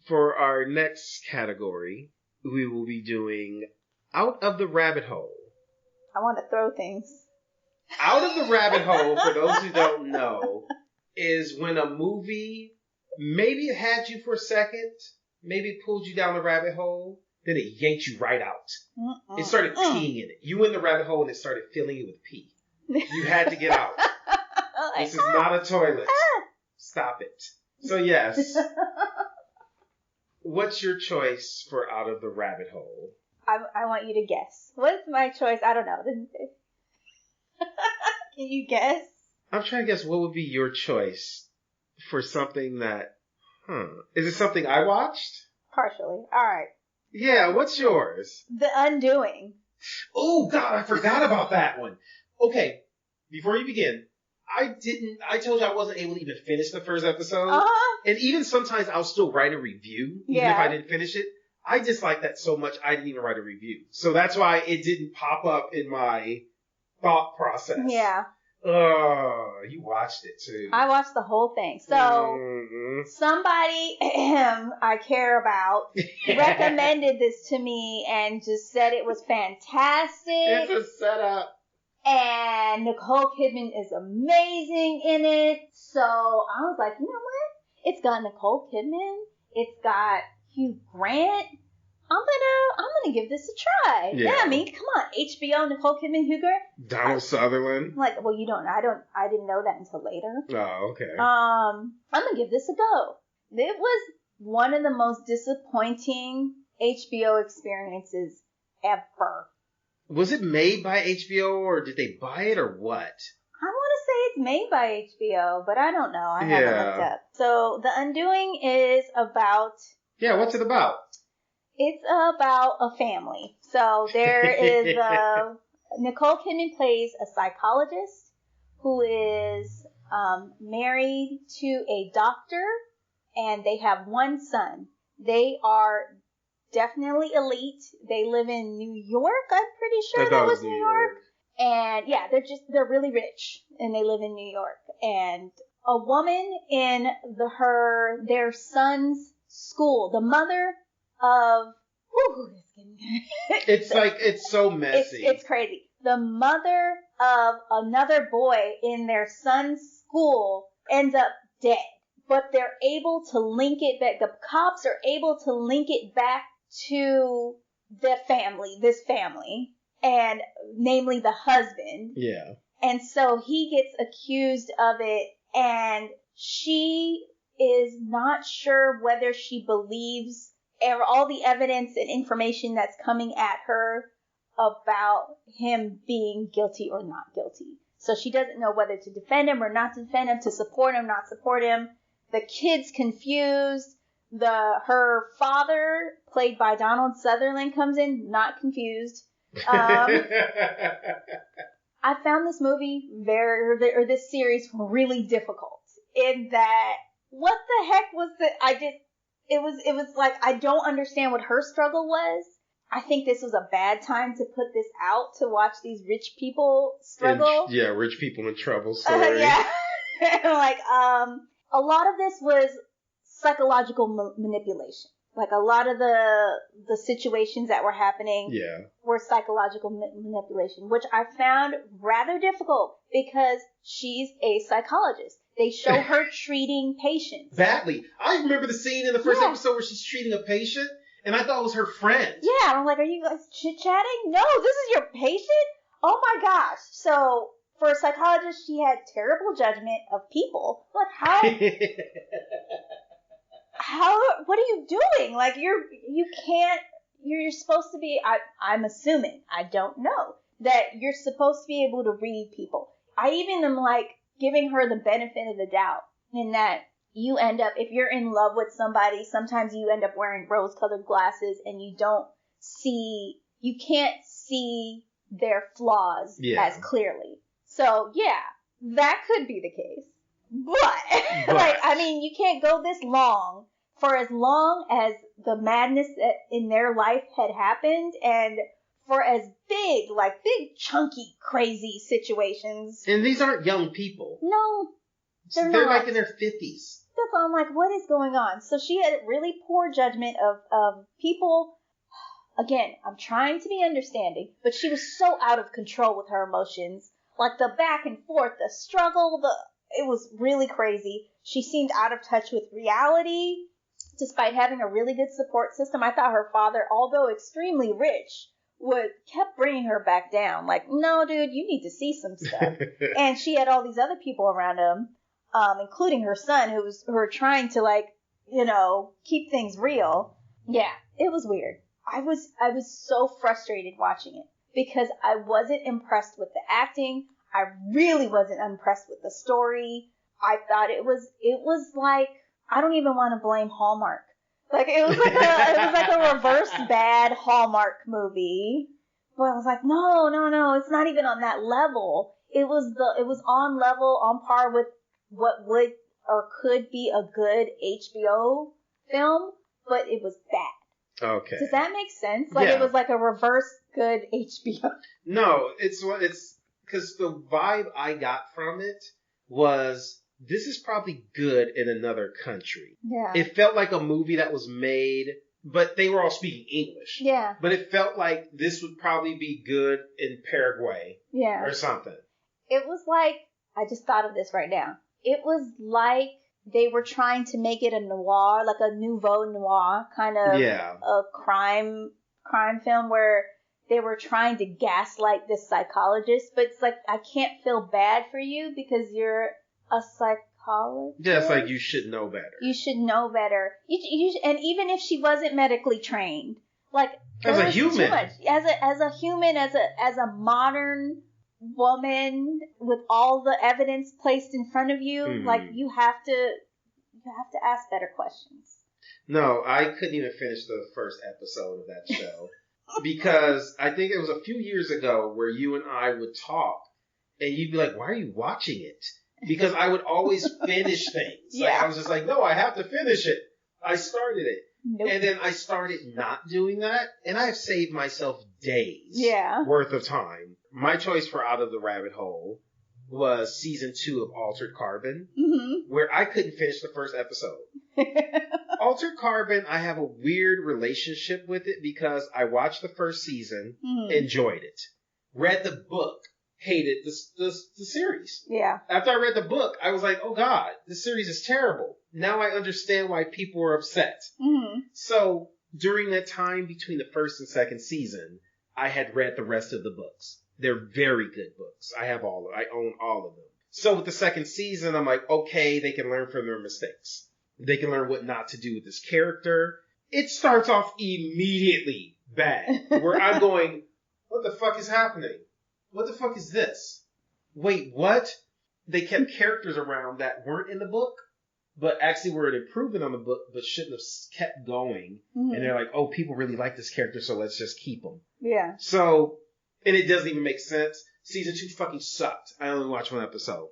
For our next category, we will be doing Out of the Rabbit Hole. I want to throw things. Out of the Rabbit Hole, for those who don't know, is when a movie, maybe it had you for a second, maybe it pulled you down the rabbit hole, then it yanked you right out. It started peeing in it. You went in the rabbit hole and it started filling you with pee. You had to get out. This is not a toilet. Stop it. So yes. What's your choice for Out of the Rabbit Hole? I want you to guess. What's my choice? I don't know. Can you guess? I'm trying to guess what would be your choice for something that... Is it something I watched? Partially. All right. Yeah, what's yours? The Undoing. Oh, God, I forgot about that one. Okay, before you begin, I told you I wasn't able to even finish the first episode. Uh-huh. And even sometimes I'll still write a review, even if I didn't finish it. I dislike that so much, I didn't even write a review. So that's why it didn't pop up in my thought process. Yeah. Oh, you watched it too. I watched the whole thing. So somebody I care about recommended this to me and just said it was fantastic. It's a setup. And Nicole Kidman is amazing in it. So I was like, you know what? It's got Nicole Kidman. It's got Hugh Grant. I'm gonna give this a try. Yeah, I mean, come on, HBO, Nicole Kidman, Hugh Grant, Donald Sutherland. Like, well, I didn't know that until later. Oh, okay. I'm gonna give this a go. It was one of the most disappointing HBO experiences ever. Was it made by HBO or did they buy it or what? I want to say it's made by HBO, but I don't know. I haven't looked up. So The Undoing is about... Yeah, what's it about? It's about a family. So there is Nicole Kidman plays a psychologist who is married to a doctor, and they have one son. They are definitely elite. They live in New York. I'm pretty sure that was New York. And yeah, they're really rich, and they live in New York. And a woman in their son's school, the mother of, it's so messy. It's crazy. The mother of another boy in their son's school ends up dead, but they're able to link it back. The cops are able to link it back to this family, and namely the husband. Yeah. And so he gets accused of it, and she is not sure whether she believes all the evidence and information that's coming at her about him being guilty or not guilty. So she doesn't know whether to defend him or not to defend him, to support him, not support him. The kid's confused. Her father, played by Donald Sutherland, comes in, not confused. I found this movie this series really difficult in that what the heck was it was like, I don't understand what her struggle was. I think this was a bad time to put this out, to watch these rich people struggle. Rich people in trouble story. Yeah. Like, a lot of this was psychological manipulation. Like, a lot of the situations that were happening were psychological manipulation, which I found rather difficult because she's a psychologist. They show her treating patients. Badly. I remember the scene in the first episode where she's treating a patient, and I thought it was her friend. Yeah, and I'm like, are you guys chit-chatting? No, this is your patient? Oh my gosh. So, for a psychologist, she had terrible judgment of people. Like, what are you doing? Like, you're supposed to be, I'm assuming, I don't know, that you're supposed to be able to read people. I even am like giving her the benefit of the doubt in that you end up, if you're in love with somebody, sometimes you end up wearing rose-colored glasses and you can't see their flaws as clearly. So, yeah, that could be the case. But like, I mean, you can't go this long for as long as the madness in their life had happened, and for as big, chunky, crazy situations. And these aren't young people. No, they're like in their 50s. That's all. I'm like, what is going on? So she had really poor judgment of people. Again, I'm trying to be understanding, but she was so out of control with her emotions. Like the back and forth, the struggle, it was really crazy. She seemed out of touch with reality, despite having a really good support system. I thought her father, although extremely rich, kept bringing her back down. Like, no, dude, you need to see some stuff. And she had all these other people around him, including her son, who were trying to, like, keep things real. Yeah, it was weird. I was so frustrated watching it because I wasn't impressed with the acting. I really wasn't impressed with the story. I thought it was like, I don't even want to blame Hallmark. Like it was like a reverse bad Hallmark movie. But I was like, no, it's not even on that level. It was on par with what would or could be a good HBO film, but it was bad. Okay. Does that make sense? Like It was like a reverse good HBO. No, it's because the vibe I got from it was, this is probably good in another country. Yeah. It felt like a movie that was made, but they were all speaking English. Yeah. But it felt like this would probably be good in Paraguay. Yeah. Or something. It was like, I just thought of this right now. It was like they were trying to make it a noir, like a nouveau noir kind of a crime film where they were trying to gaslight this psychologist, but it's like, I can't feel bad for you because you're a psychologist. Yeah, it's like, you should know better. You should know better. And even if she wasn't medically trained, like, as a human, too much. As a human, as a modern woman with all the evidence placed in front of you, like, you have to ask better questions. No, I couldn't even finish the first episode of that show. Because I think it was a few years ago where you and I would talk and you'd be like, why are you watching it? Because I would always finish things. Like, I was just like, no, I have to finish it. I started it. Nope. And then I started not doing that, and I've saved myself days worth of time. My choice for Out of the Rabbit Hole was season 2 of Altered Carbon, where I couldn't finish the first episode. Altered Carbon, I have a weird relationship with it because I watched the first season, enjoyed it, read the book, hated the series. Yeah. After I read the book, I was like, oh God, this series is terrible. Now I understand why people were upset. So during that time between the first and second season, I had read the rest of the books. They're very good books. I own all of them. So with the second season, I'm like, okay, they can learn from their mistakes. They can learn what not to do with this character. It starts off immediately bad, where I'm going, what the fuck is happening? What the fuck is this? Wait, what? They kept characters around that weren't in the book, but actually were an improvement on the book, but shouldn't have kept going. And they're like, oh, people really like this character, so let's just keep them. Yeah. So, and it doesn't even make sense. Season 2 fucking sucked. I only watched one episode.